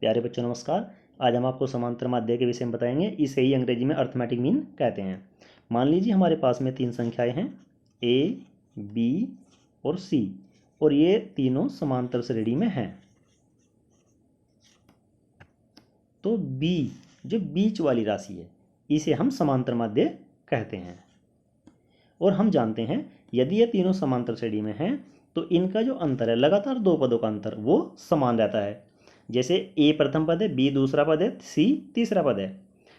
प्यारे बच्चों नमस्कार। आज हम आपको समांतर माध्य के विषय में बताएंगे। इसे ही अंग्रेजी में अर्थमेटिक मीन कहते हैं। मान लीजिए हमारे पास में तीन संख्याएं हैं ए, बी और सी, और ये तीनों समांतर श्रेणी में हैं। तो बी जो बीच वाली राशि है इसे हम समांतर माध्य कहते हैं। और हम जानते हैं यदि ये तीनों समांतर श्रेणी में हैं तो इनका जो अंतर है लगातार दो पदों का अंतर वो समान रहता है। जैसे ए प्रथम पद है, बी दूसरा पद है, सी तीसरा पद है।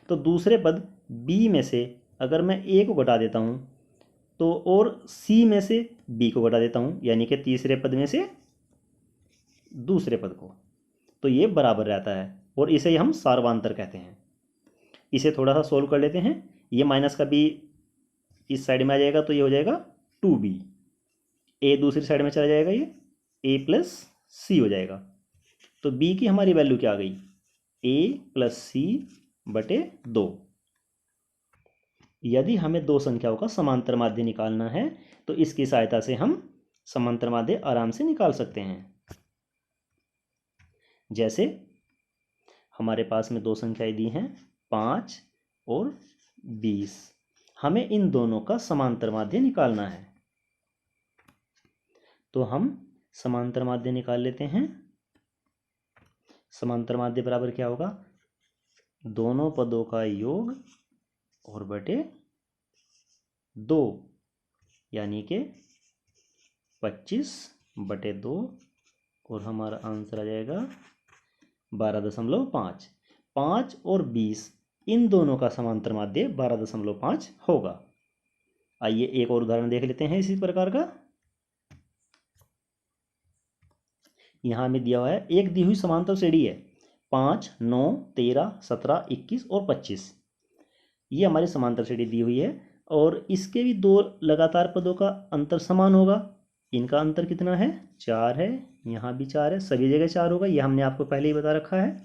तो दूसरे पद बी में से अगर मैं ए को घटा देता हूँ तो और सी में से बी को घटा देता हूँ, यानी कि तीसरे पद में से दूसरे पद को, तो ये बराबर रहता है और इसे हम सार्वंतर कहते हैं। इसे थोड़ा सा सोल्व कर लेते हैं। ये माइनस का बी इस साइड में आ जाएगा तो ये हो जाएगा 2b। ए दूसरी साइड में चला जाएगा, ये a प्लस सी हो जाएगा। तो b की हमारी वैल्यू क्या आ गई, a प्लस सी बटे 2। यदि हमें दो संख्याओं का समांतर माध्य निकालना है तो इसकी सहायता से हम समांतर माध्य आराम से निकाल सकते हैं। जैसे हमारे पास में दो संख्याएं दी हैं 5 और 20। हमें इन दोनों का समांतर माध्य निकालना है तो हम समांतर माध्य निकाल लेते हैं। समांतर माध्य बराबर क्या होगा, दोनों पदों का योग और बटे 2, यानी कि 25 बटे 2, और हमारा आंसर आ जाएगा 12.5। 5 और 20 इन दोनों का समांतर माध्य 12.5 होगा। आइए एक और उदाहरण देख लेते हैं इसी प्रकार का। यहां में दिया हुआ है एक दी हुई समांतर श्रेणी है 5, 9, 13, 17, 21 और 25। ये हमारी समांतर श्रेणी दी हुई है और इसके भी दो लगातार पदों का अंतर समान होगा। इनका अंतर कितना है, 4 है, यहाँ भी 4 है, सभी जगह 4 होगा, ये हमने आपको पहले ही बता रखा है।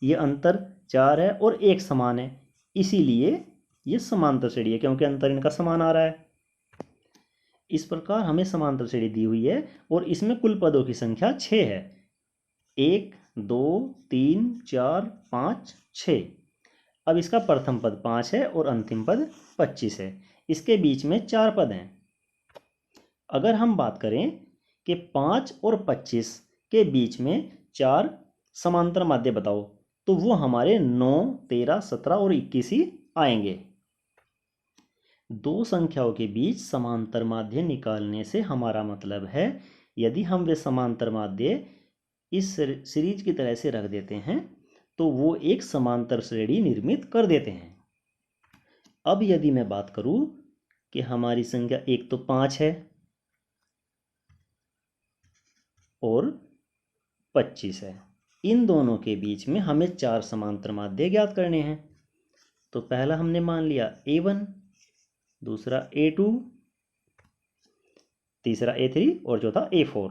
ये अंतर 4 है और एक समान है, इसीलिए ये समांतर श्रेणी है, क्योंकि अंतर इनका समान आ रहा है। इस प्रकार हमें समांतर श्रेणी दी हुई है और इसमें कुल पदों की संख्या 6 है। 1, 2, 3, 4, 5, 6। अब इसका प्रथम पद 5 है और अंतिम पद 25 है। इसके बीच में 4 पद हैं। अगर हम बात करें कि 5 और 25 के बीच में 4 समांतर माध्य बताओ तो वो हमारे 9, 13, 17 और 21 ही आएंगे। दो संख्याओं के बीच समांतर माध्य निकालने से हमारा मतलब है यदि हम वे समांतर माध्य इस सीरीज की तरह से रख देते हैं तो वो एक समांतर श्रेणी निर्मित कर देते हैं। अब यदि मैं बात करूं कि हमारी संख्या एक तो 5 है और 25 है, इन दोनों के बीच में हमें 4 समांतर माध्य ज्ञात करने हैं। तो पहला हमने मान लिया A1, दूसरा A2, तीसरा A3 और चौथा A4।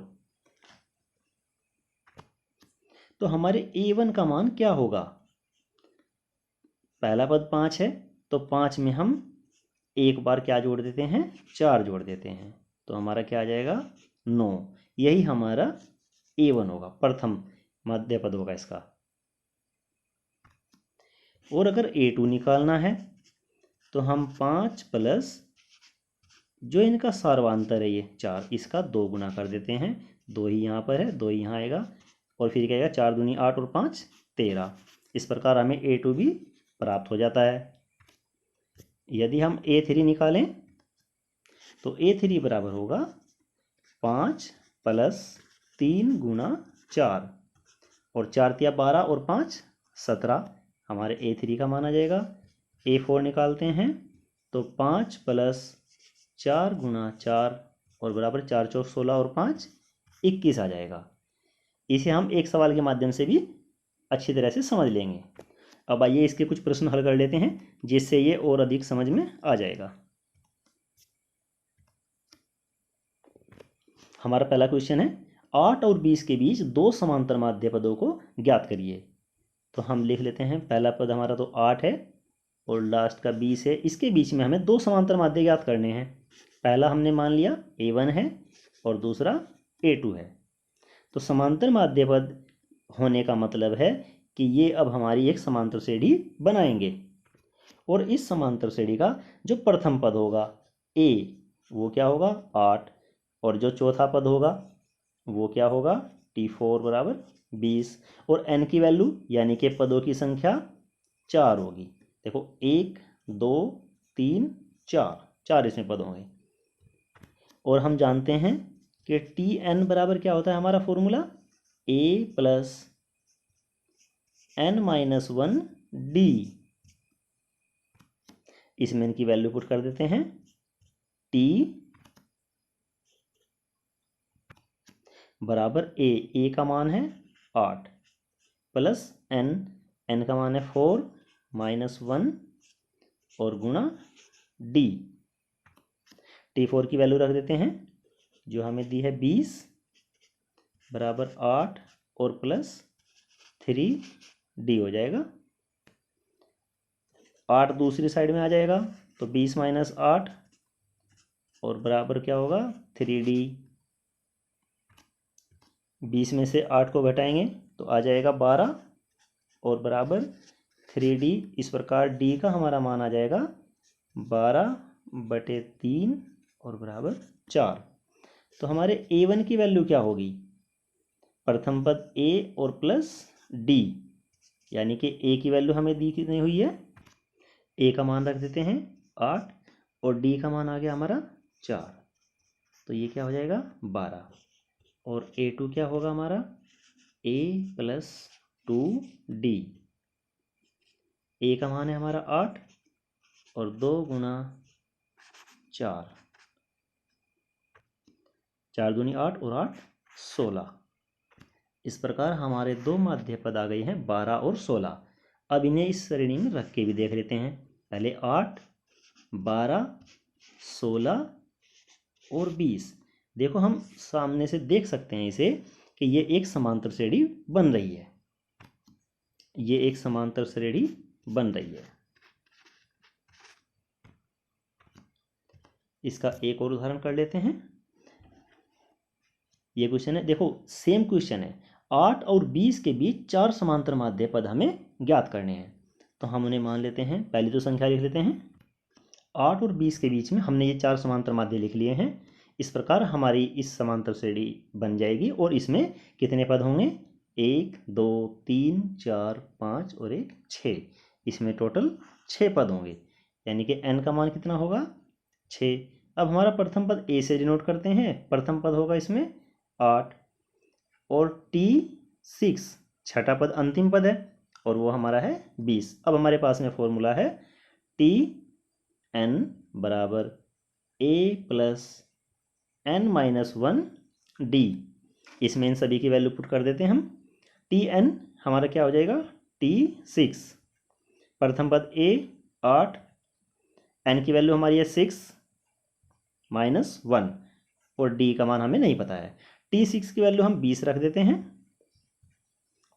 तो हमारे A1 का मान क्या होगा, पहला पद 5 है तो 5 में हम एक बार क्या जोड़ देते हैं, 4 जोड़ देते हैं, तो हमारा क्या आ जाएगा 9। यही हमारा A1 होगा, प्रथम मध्य पद होगा इसका। और अगर A2 निकालना है तो हम 5 प्लस जो इनका सार्वंतर है ये 4, इसका 2 गुना कर देते हैं। 2 ही यहाँ पर है, 2 ही यहाँ आएगा और फिर क्या आएगा 4 दूनी 8 और 5 13। इस प्रकार हमें A2 भी प्राप्त हो जाता है। यदि हम A3 निकालें तो A3 बराबर होगा 5 प्लस 3 गुना 4, और 4 तिया 12 और 5 17, हमारे A3 का माना जाएगा। A4 निकालते हैं तो 5 प्लस 4 गुना 4 और बराबर 4 चौक 16 और 5 21 आ जाएगा। इसे हम एक सवाल के माध्यम से भी अच्छी तरह से समझ लेंगे। अब आइए इसके कुछ प्रश्न हल कर लेते हैं जिससे ये और अधिक समझ में आ जाएगा। हमारा पहला क्वेश्चन है 8 और 20 के बीच दो समांतर माध्य पदों को ज्ञात करिए। तो हम लिख लेते हैं, पहला पद हमारा तो 8 है और लास्ट का 20 है। इसके बीच में हमें दो समांतर माध्य ज्ञात करने हैं। पहला हमने मान लिया A1 है और दूसरा A2 है। तो समांतर माध्य पद होने का मतलब है कि ये अब हमारी एक समांतर श्रेणी बनाएंगे। और इस समांतर श्रेणी का जो प्रथम पद होगा a, वो क्या होगा 8, और जो चौथा पद होगा वो क्या होगा T4 बराबर 20, और n की वैल्यू यानी कि पदों की संख्या 4 होगी। देखो 1 2 3 4, 4 इसमें पद होंगे। और हम जानते हैं कि Tn बराबर क्या होता है हमारा formula, a plus n-1 d। इसमें इनकी वैल्यू पुट कर देते हैं। t बराबर a का मान है 8 प्लस n का मान है 4 -1 और गुणा d। T4 की वैल्यू रख देते हैं जो हमें दी है 20 बराबर 8 और प्लस 3d हो जाएगा। 8 दूसरी साइड में आ जाएगा तो 20 माइनस 8 और बराबर क्या होगा 3d। 20 में से 8 को घटाएंगे तो आ जाएगा 12 और बराबर 3d। इस प्रकार d का हमारा मान आ जाएगा 12/3 और बराबर 4। तो हमारे a1 की वैल्यू क्या होगी, प्रथम पद a और प्लस d, यानी कि a की वैल्यू हमें दी कितनी हुई है, a का मान रख देते हैं 8 और d का मान आ गया हमारा 4, तो ये क्या हो जाएगा 12। और a2 क्या होगा हमारा a प्लस 2d। a का मान है हमारा 8 और 2 गुणा 4, 4 दूनी 8 और 8 16। इस प्रकार हमारे दो माध्य पद आ गए हैं 12 और 16। अब इन्हें इस श्रेणी में रख के भी देख लेते हैं। पहले 8 12 16 और 20। देखो हम सामने से देख सकते हैं इसे कि ये एक समांतर श्रेणी बन रही है, ये एक समांतर श्रेणी बन रही है। इसका एक और उदाहरण कर लेते हैं। ये क्वेश्चन है, देखो सेम क्वेश्चन है, 8 और 20 के बीच 4 समांतर माध्य पद हमें ज्ञात करने हैं। तो हम उन्हें मान लेते हैं, पहली तो संख्या लिख लेते हैं। 8 और 20 के बीच में हमने ये 4 समांतर माध्य लिख लिए हैं। इस प्रकार हमारी इस समांतर श्रेणी बन जाएगी और इसमें कितने पद होंगे, 1 2 3 4 5 और 1 6। इसमें टोटल 6 पद होंगे, यानी कि n का मान कितना होगा 6। अब हमारा प्रथम पद a से डिनोट करते हैं, प्रथम पद होगा इसमें 8 और T6 छठा पद अंतिम पद है और वो हमारा है 20। अब हमारे पास में फॉर्मूला है Tn बराबर a प्लस n-1 d। इसमें इन सभी की वैल्यू पुट कर देते हैं हम। Tn हमारा क्या हो जाएगा T6, प्रथम पद a 8, n की वैल्यू हमारी है 6 -1 और d का मान हमें नहीं पता है। T6 की वैल्यू हम 20 रख देते हैं।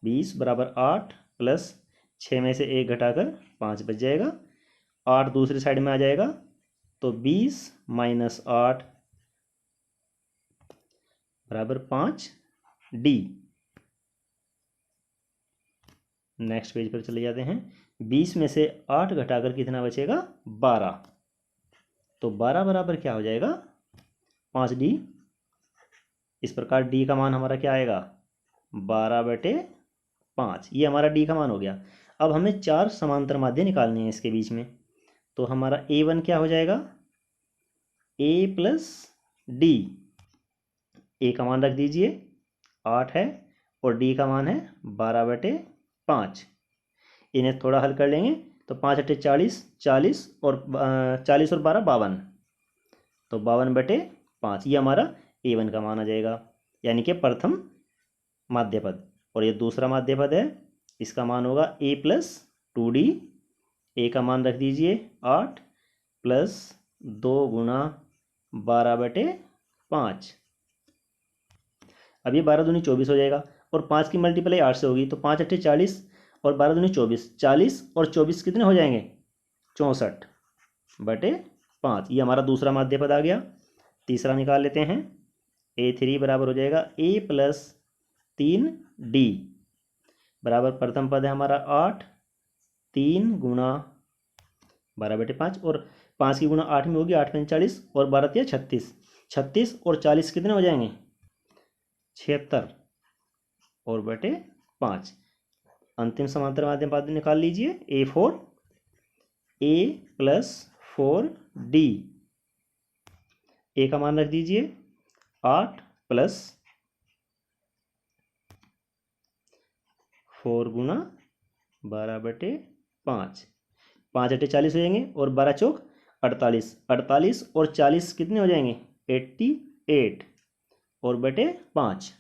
20 बराबर 8 प्लस 6 में से 1 घटाकर 5 बच जाएगा। 8 दूसरी साइड में आ जाएगा तो 20 माइनस 8 बराबर 5d। नेक्स्ट पेज पर चले जाते हैं। 20 में से 8 घटाकर कितना बचेगा 12, तो 12 बराबर क्या हो जाएगा 5d। इस प्रकार d का मान हमारा क्या आएगा 12/5, ये हमारा d का मान हो गया। अब हमें 4 समांतर माध्य निकालने हैं इसके बीच में, तो हमारा a1 क्या हो जाएगा a प्लस d। a का मान रख दीजिए 8 है और d का मान है 12/5। इन्हें थोड़ा हल कर लेंगे तो 5 × 40, 40 और 40 और 12 52, तो 52/5 ये हमारा a1 का मान आ जाएगा, यानी कि प्रथम माध्य पद। और ये दूसरा माध्य पद है, इसका मान होगा a प्लस 2d। a का मान रख दीजिए 8 प्लस 2 गुणा 12/5। अब ये 12 दूनी 24 हो जाएगा और 5 की मल्टीप्लाई 8 से होगी, तो 5 × 40 और 12 दूनी 24, 40 और 24 कितने हो जाएंगे 64/5। ये हमारा दूसरा माध्य पद आ गया। तीसरा निकाल लेते हैं। a3 बराबर हो जाएगा a प्लस 3d। बराबर प्रथम पद है हमारा 8, 3 गुणा 12/5 और 5 की गुणा 8 में होगी, 8 × 40 और 12 × 36, 36 और 40 कितने हो जाएंगे 76 और बटे 5। अंतिम समांतर माध्य पद निकाल लीजिए, A प्लस 4D, ए का मान रख दीजिए 8 प्लस 4 गुणा 12/5, 5 × 40 हो जाएंगे और 12 चौक 48, 48 और 40 कितने हो जाएंगे 88 और बटे 5।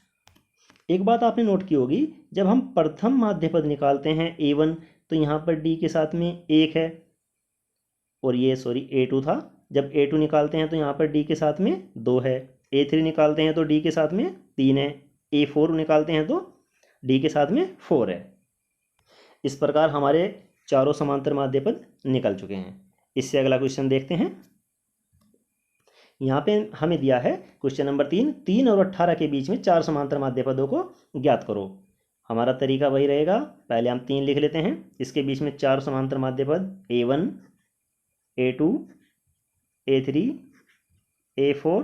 एक बात आपने नोट की होगी, जब हम प्रथम माध्य पद निकालते हैं A1 तो यहाँ पर D के साथ में 1 है और ये A2 था। जब A2 निकालते हैं तो यहाँ पर D के साथ में 2 है, A3 निकालते हैं तो D के साथ में 3 है, A4 निकालते हैं तो D के साथ में 4 है। इस प्रकार हमारे चारों समांतर माध्य पद निकल चुके हैं। इससे अगला क्वेश्चन देखते हैं। यहाँ पे हमें दिया है क्वेश्चन नंबर 3 और 18 के बीच में 4 समांतर माध्य पदों को ज्ञात करो। हमारा तरीका वही रहेगा, पहले हम 3 लिख लेते हैं, इसके बीच में 4 समांतर माध्य पद A1, A2, A3, A4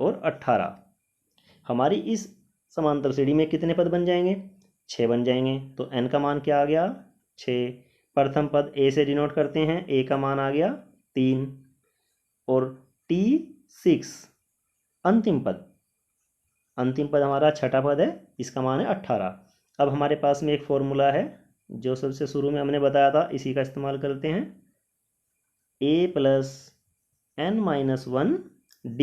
और 18। हमारी इस समांतर श्रेणी में कितने पद बन जाएंगे 6 बन जाएंगे। तो n का मान क्या आ गया 6। प्रथम पद A से डिनोट करते हैं, A का मान आ गया 3 और T6 अंतिम पद हमारा छठा पद है, इसका मान है 18। अब हमारे पास में एक फॉर्मूला है जो सबसे शुरू में हमने बताया था, इसी का इस्तेमाल करते हैं, A प्लस n-1D।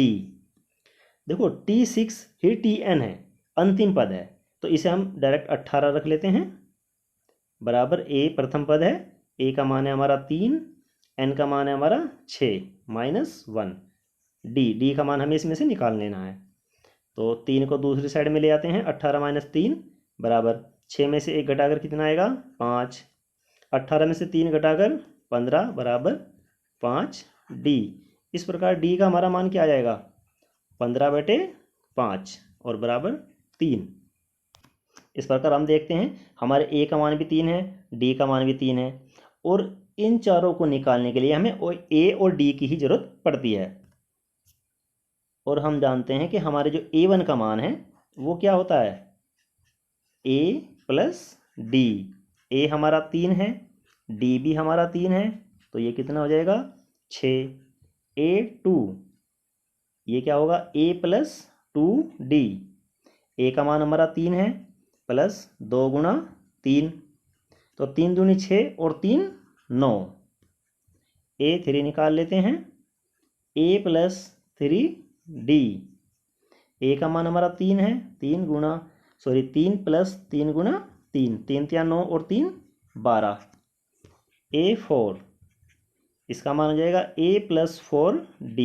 देखो T6 ही Tn है, अंतिम पद है, तो इसे हम डायरेक्ट 18 रख लेते हैं, बराबर A प्रथम पद है, A का मान है हमारा 3, n का मान है हमारा 6 -1, D का मान हमें इसमें से निकाल लेना है। तो 3 को दूसरी साइड में ले आते हैं, 18 - 3 बराबर 6 में से 1 घटाकर कितना आएगा 5, 18 में से 3 घटाकर 15 बराबर 5D। इस प्रकार D का हमारा मान क्या आ जाएगा 15/5 और बराबर 3। इस प्रकार हम देखते हैं हमारे A का मान भी 3 है, D का मान भी 3 है और इन चारों को निकालने के लिए हमें A और D की ही जरूरत पड़ती है। और हम जानते हैं कि हमारे जो A1 का मान है वो क्या होता है A प्लस D। A हमारा 3 है, D भी हमारा 3 है, तो ये कितना हो जाएगा 6। A2 ये क्या होगा A प्लस 2D। A का मान हमारा 3 है प्लस 2 गुणा 3, तो 3 दूनी 6 और 3 9। A3 निकाल लेते हैं, A प्लस 3D। A का मान हमारा 3 है, 3 प्लस 3 गुणा 3, 3 × 9 और 3 12। A4 इसका मान हो जाएगा A प्लस 4D,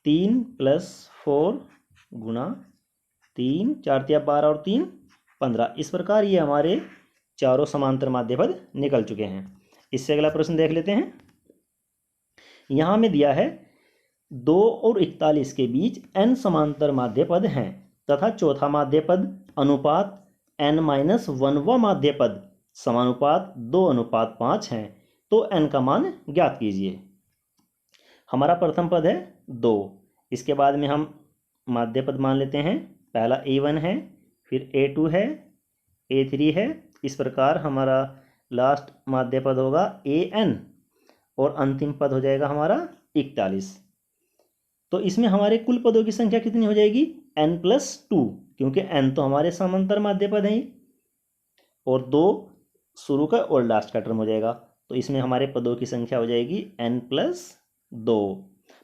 3 प्लस 4 गुणा 3, 4 × 12 और 3 15। इस प्रकार ये हमारे चारों समांतर माध्य पद निकल चुके हैं। इससे अगला प्रश्न देख लेते हैं। यहाँ में दिया है 2 और 41 के बीच n समांतर माध्य पद हैं तथा चौथा माध्य पद अनुपात n-1वां माध्य पद समानुपात 2:5 हैं, तो n का मान ज्ञात कीजिए। हमारा प्रथम पद है 2, इसके बाद में हम माध्य पद मान लेते हैं, पहला A1 है, फिर A2 है, A3 है। इस प्रकार हमारा लास्ट माध्य पद होगा AN और अंतिम पद हो जाएगा हमारा 41। तो इसमें हमारे कुल पदों की संख्या कितनी हो जाएगी n+2, क्योंकि n तो हमारे समांतर माध्य पद हैं और 2 शुरू का और लास्ट का टर्म हो जाएगा, तो इसमें हमारे पदों की संख्या हो जाएगी n+2।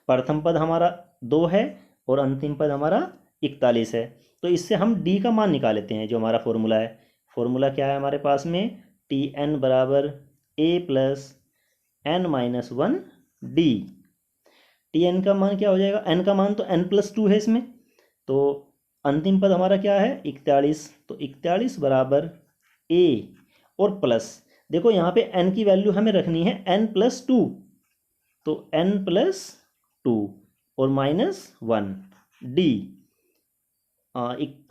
प्रथम पद हमारा 2 है और अंतिम पद हमारा 41 है, तो इससे हम D का मान निकाल लेते हैं। जो हमारा फॉर्मूला है, फॉर्मूला क्या है हमारे पास में, Tn बराबर A प्लस n-1D। Tn का मान क्या हो जाएगा, n का मान तो n+2 है इसमें, तो अंतिम पद हमारा क्या है 41, तो 41 बराबर A और प्लस, देखो यहाँ पे n की वैल्यू हमें रखनी है n+2, तो n+2 और -1D।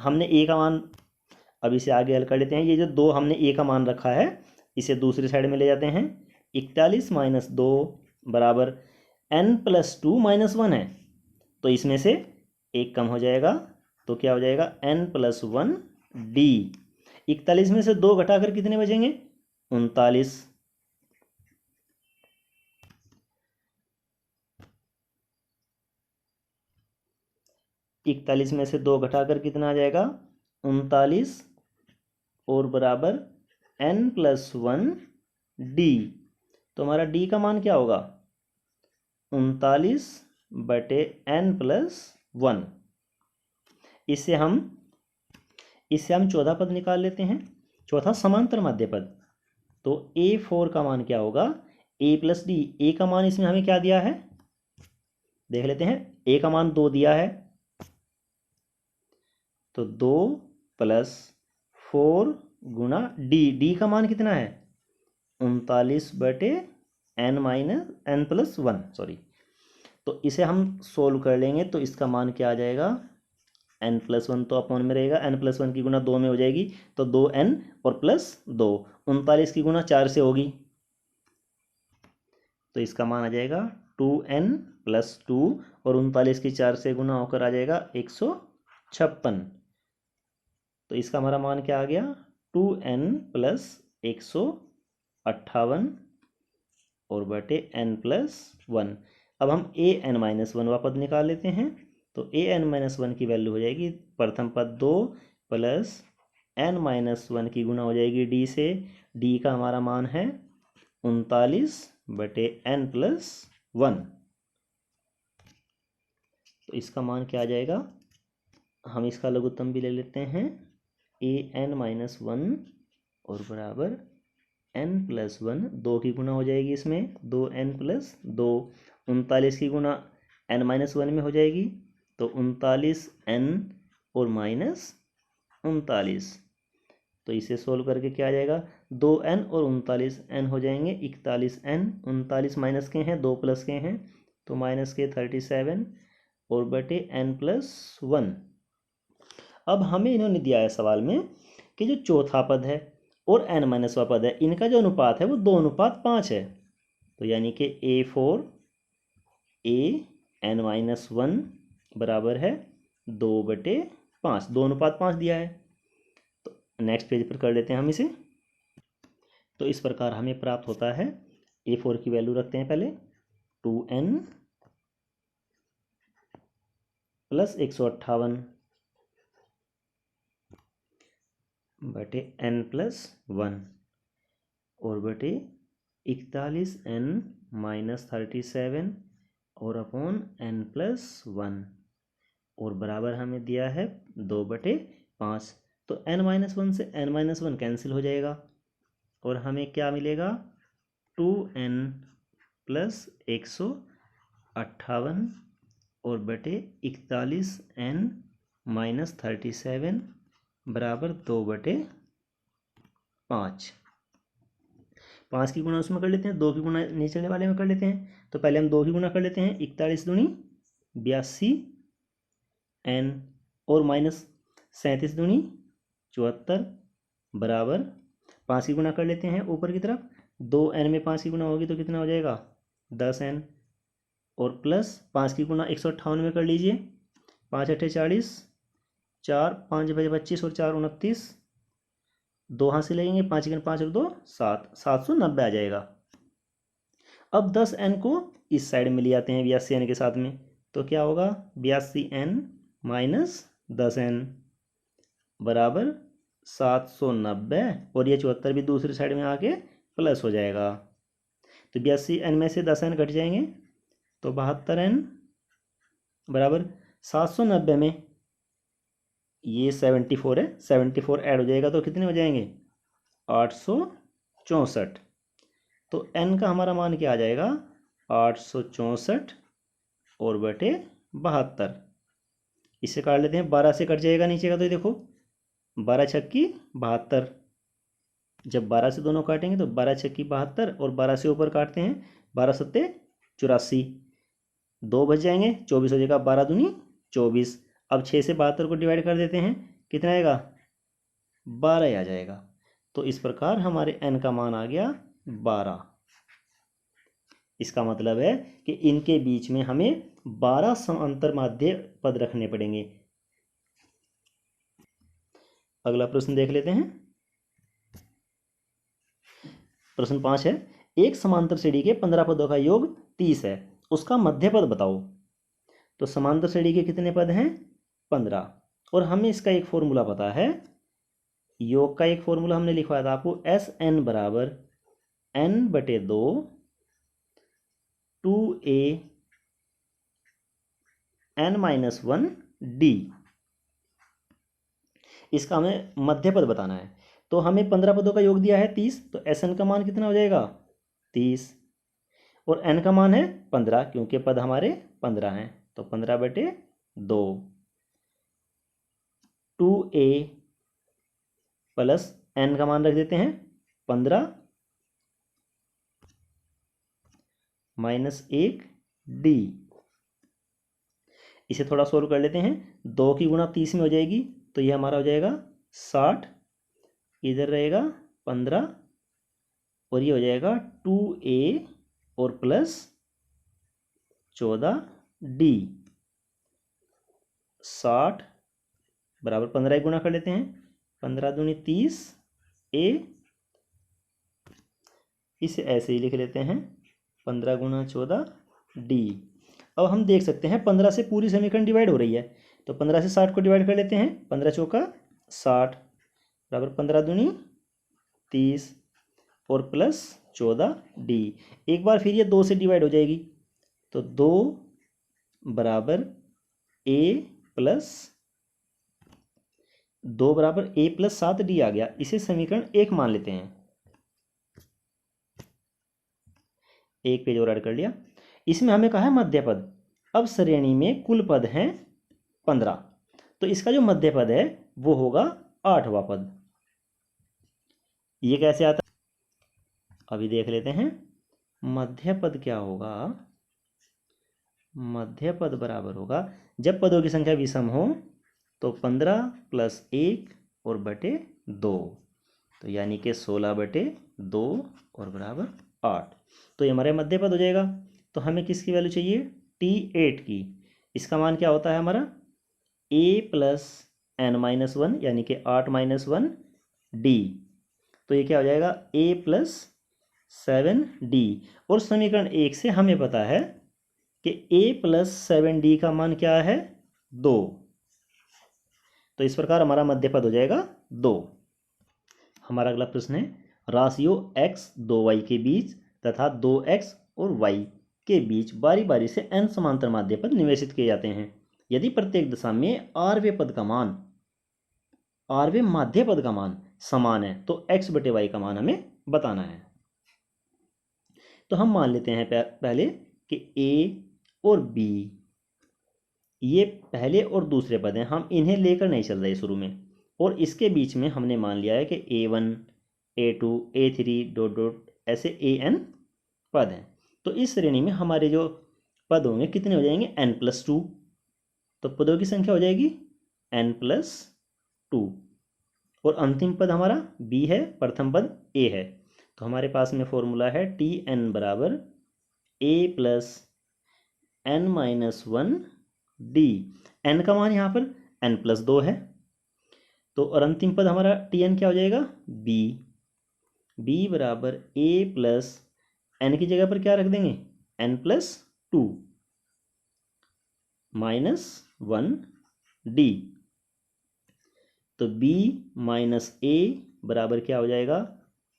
हमने A का मान अब इसे आगे हल कर लेते हैं। ये जो 2 हमने ए का मान रखा है इसे दूसरी साइड में ले जाते हैं। 41 - 2 बराबर n+2 - 1 है, तो इसमें से एक कम हो जाएगा, तो क्या हो जाएगा n+1 d। 41 में से 2 घटाकर कितने बचेंगे 39। 41 में से 2 घटाकर कितना आ जाएगा 39 और बराबर n+1 d। तो हमारा d का मान क्या होगा 39/n+1। इससे हम चौथा पद निकाल लेते हैं, चौथा समांतर माध्य पद। तो a4 का मान क्या होगा a+d। a का मान इसमें हमें क्या दिया है देख लेते हैं। a का मान 2 दिया है, तो 2 + 4 गुणा d का मान कितना है 39/n+1 सॉरी। तो इसे हम सोल्व कर लेंगे तो इसका मान क्या आ जाएगा n+1 तो अपॉन में रहेगा, n+1 की गुणा 2 में हो जाएगी तो 2n और +2, 39 की गुणा 4 से होगी तो इसका मान आ जाएगा 2n+2 और 39 की 4 से गुणा होकर आ जाएगा 156। तो इसका हमारा मान क्या आ गया 2n + 158 और बटे n+1। अब हम an-1 पद निकाल लेते हैं। तो an-1 की वैल्यू हो जाएगी प्रथम पद 2 + n-1 की गुणा हो जाएगी d से। d का हमारा मान है 39/n+1। तो इसका मान क्या आ जाएगा, हम इसका लघुत्तम भी ले लेते हैं an-1 और बराबर n+1, 2 की गुणा हो जाएगी इसमें 2n+2, 39 की गुणा n-1 में हो जाएगी तो 39n और -39। तो इसे सोल्व करके क्या आ जाएगा 2n और 39n हो जाएंगे 41n, 39 माइनस के हैं 2 प्लस के हैं तो माइनस के 37 और बटे n+1। अब हमें इन्होंने दिया है सवाल में कि जो चौथा पद है और n-1 पद है इनका जो अनुपात है वो 2:5 है। तो यानी कि a4 an-1 बराबर है 2/5, 2:5 दिया है। तो नेक्स्ट पेज पर कर लेते हैं हम इसे। तो इस प्रकार हमें प्राप्त होता है a4 की वैल्यू रखते हैं पहले 2n + 158 बटे n+1 और बटे 41n - 37 और अपॉन n+1 और बराबर हमें दिया है 2/5। तो n-1 से n-1 कैंसिल हो जाएगा और हमें क्या मिलेगा 2n + 158 और बटे 41n - 37 बराबर 2/5। 5 की गुणा उसमें कर लेते हैं, 2 की गुणा नीचे वाले में कर लेते हैं। तो पहले हम 2 की गुणा कर लेते हैं 41 दूनी 82n और -37 दूनी 74 बराबर 5 की गुणा कर लेते हैं ऊपर की तरफ 2n में 5 की गुणा होगी तो कितना हो जाएगा 10n और प्लस 5 की गुणा 158 में कर लीजिए 5 × 8 = 40, 4 5 × 25 और 4 29, 2 हाथ से लगेंगे 5 × 5 और 2 7, 790 आ जाएगा। अब 10n को इस साइड में ले आते हैं 82n के साथ में तो क्या होगा 82n - 10n बराबर 790 और ये 74 भी दूसरी साइड में आके प्लस हो जाएगा। तो 82n में से 10n घट जाएंगे तो 72n बराबर 790 में ये 74 है 74 ऐड हो जाएगा तो कितने हो जाएंगे 864। तो n का हमारा मान क्या आ जाएगा 864 और बटे 72। इसे काट लेते हैं 12 से कट जाएगा नीचे का तो ये देखो 12 छक्की 72। जब 12 से दोनों काटेंगे तो 12 छक्की 72 और 12 से ऊपर काटते हैं 12 सत्ते 84, 2 बच जाएंगे 24 हो जाएगा 12 दूनी 24। अब 6 से 72 को डिवाइड कर देते हैं कितना आएगा 12 आ जाएगा। तो इस प्रकार हमारे n का मान आ गया 12। इसका मतलब है कि इनके बीच में हमें 12 समांतर माध्य पद रखने पड़ेंगे। अगला प्रश्न देख लेते हैं। प्रश्न 5 है, एक समांतर श्रेणी के 15 पदों का योग 30 है, उसका मध्य पद बताओ। तो समांतर श्रेणी के कितने पद हैं? 15। और हमें इसका एक फॉर्मूला पता है, योग का एक फॉर्मूला हमने लिखवाया था आपको, एस एन बराबर n/2 2a n-1 d। इसका हमें मध्य पद बताना है। तो हमें 15 पदों का योग दिया है 30, तो एस एन का मान कितना हो जाएगा? 30। और n का मान है 15, क्योंकि पद हमारे 15 हैं। तो 15/2 2a प्लस n का मान रख देते हैं 15 -1 d। इसे थोड़ा सोल्व कर लेते हैं। 2 की गुणा 30 में हो जाएगी, तो ये हमारा हो जाएगा 60। इधर रहेगा 15 और ये हो जाएगा 2a और प्लस 14d। 60 बराबर 15 गुणा कर लेते हैं, 15 दूनी 30 a। इसे ऐसे ही लिख लेते हैं 15 गुणा 14d। अब हम देख सकते हैं 15 से पूरी समीकरण डिवाइड हो रही है, तो 15 से 60 को डिवाइड कर लेते हैं। 15 चौका 60 बराबर 15 दूनी 30 और प्लस 14d। एक बार फिर ये 2 से डिवाइड हो जाएगी, तो 2 बराबर a प्लस 2 बराबर a प्लस 7d आ गया। इसे समीकरण 1 मान लेते हैं। एक पेज और ऐड कर लिया। इसमें हमें कहा है मध्य पद। अब श्रेणी में कुल पद हैं 15, तो इसका जो मध्य पद है वो होगा 8वां पद। ये कैसे आता है अभी देख लेते हैं। मध्य पद क्या होगा? मध्य पद बराबर होगा, जब पदों की संख्या विषम हो तो 15 + 1 और बटे 2, तो यानी कि 16/2 और बराबर 8। तो ये हमारे मध्य पद हो जाएगा। तो हमें किसकी वैल्यू चाहिए? T8 की। इसका मान क्या होता है हमारा? a + n-1 यानी कि 8 - 1 d। तो ये क्या हो जाएगा? a + 7d। और समीकरण 1 से हमें पता है कि a + 7d का मान क्या है? 2। तो इस प्रकार हमारा मध्य पद हो जाएगा 2। हमारा अगला प्रश्न है, राशियों x 2y के बीच तथा 2x और y के बीच बारी बारी से n समांतर माध्य पद निवेशित किए जाते हैं। यदि प्रत्येक दशा में rवें माध्य पद का मान समान है तो x/y का मान हमें बताना है। तो हम मान लेते हैं पहले कि a और b ये पहले और दूसरे पद हैं, हम इन्हें लेकर नहीं चल रहे शुरू में। और इसके बीच में हमने मान लिया है कि a1 a2 a3 ... ऐसे an पद हैं। तो इस श्रेणी में हमारे जो पद होंगे कितने हो जाएंगे? n+2। तो पदों की संख्या हो जाएगी n+2। और अंतिम पद हमारा b है, प्रथम पद a है। तो हमारे पास में फॉर्मूला है Tn बराबर a + n-1 d। n का मान यहाँ पर n+2 है। तो और अंतिम पद हमारा Tn क्या हो जाएगा? b बराबर a + n की जगह पर क्या रख देंगे? n+2 -1 d। तो b - a बराबर क्या हो जाएगा?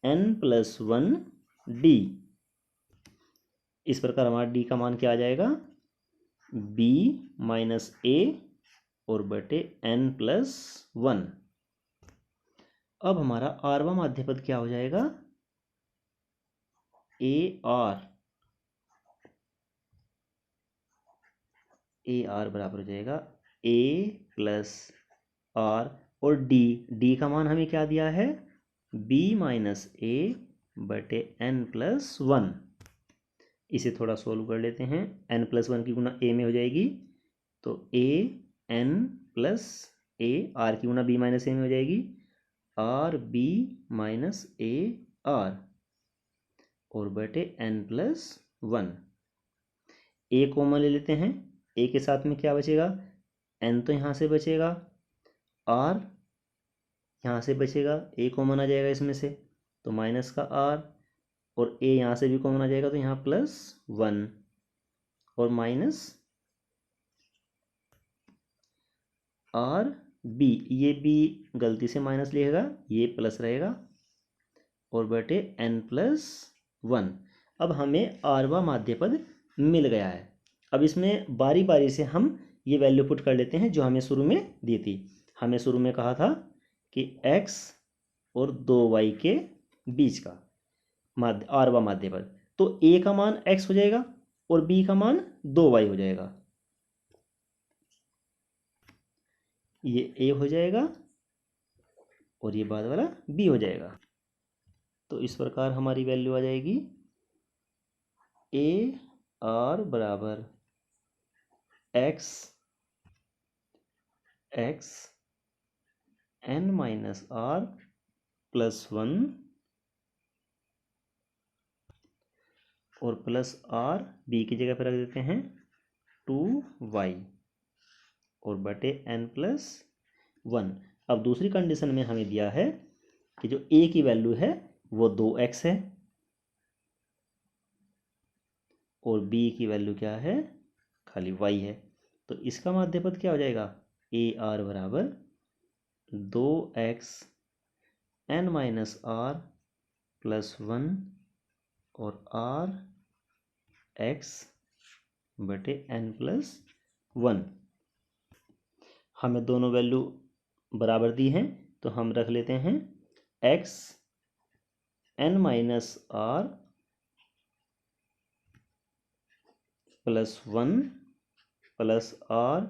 n+1 d। इस प्रकार हमारा d का मान क्या आ जाएगा? b - a और बटे n+1। अब हमारा rवां माध्य पद क्या हो जाएगा? ar बराबर हो जाएगा a + r और d का मान हमें क्या दिया है? b - a बटे n+1। इसे थोड़ा सोल्व कर लेते हैं। n+1 की गुणा a में हो जाएगी, तो a n + a, r की गुणा b - a में हो जाएगी, R B minus A R और बटे n+1। ए कॉमन ले लेते हैं, ए के साथ में क्या बचेगा, n तो यहाँ से बचेगा, r यहाँ से बचेगा, ए कॉमन आ जाएगा इसमें से तो माइनस का r, और a यहाँ से भी कॉमन आ जाएगा तो यहाँ +1 और माइनस आर बी, ये बी गलती से माइनस लिखेगा, ये प्लस रहेगा और बटे n+1। अब हमें आरवा माध्य पद मिल गया है। अब इसमें बारी बारी से हम ये वैल्यू पुट कर लेते हैं जो हमें शुरू में दी थी। हमें शुरू में कहा था कि x और 2y के बीच का आरवा माध्य पद, तो a का मान x हो जाएगा और b का मान 2y हो जाएगा। ये a हो जाएगा और ये बाद वाला b हो जाएगा। तो इस प्रकार हमारी वैल्यू आ जाएगी a r बराबर x n-r +1 और प्लस r b की जगह पर रख देते हैं 2y और बटे n+1। अब दूसरी कंडीशन में हमें दिया है कि जो a की वैल्यू है वो 2x है और b की वैल्यू क्या है, खाली y है। तो इसका माध्य पद क्या हो जाएगा, a r बराबर 2x n-r +1 और r x बटे n+1। हमें दोनों वैल्यू बराबर दी हैं तो हम रख लेते हैं x n-r +1 plus r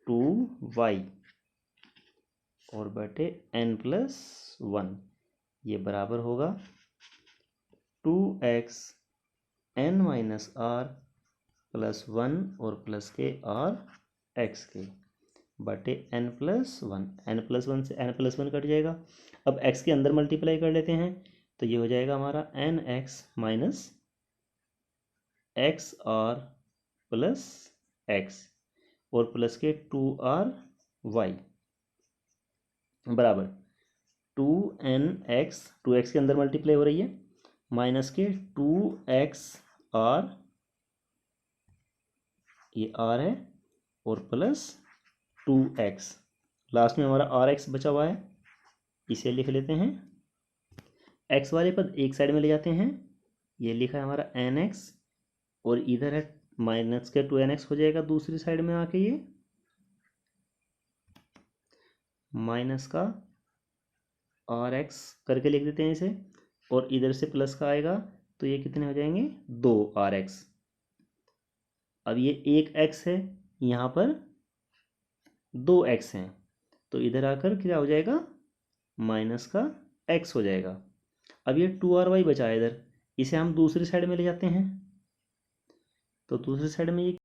2y और बटे n+1। ये बराबर होगा 2x n-r +1 और प्लस के r x के बटे n+1। n+1 से n+1 कट जाएगा। अब x के अंदर मल्टीप्लाई कर लेते हैं तो ये हो जाएगा हमारा nx minus xr plus x और प्लस के 2ry बराबर 2nx, 2x के अंदर मल्टीप्लाई हो रही है, माइनस के 2xr, ये r है और प्लस 2x, लास्ट में हमारा rx बचा हुआ है, इसे लिख लेते हैं। x वाले पद एक साइड में ले जाते हैं, ये लिखा है हमारा nx और इधर है माइनस के 2nx हो जाएगा दूसरी साइड में आके, ये माइनस का rx करके लिख देते हैं इसे और इधर से प्लस का आएगा तो ये कितने हो जाएंगे 2rx। अब ये एक x है, यहाँ पर 2x हैं तो इधर आकर क्या हो जाएगा माइनस का x हो जाएगा। अब ये 2ry बचा है इधर, इसे हम दूसरी साइड में ले जाते हैं तो दूसरी साइड में ये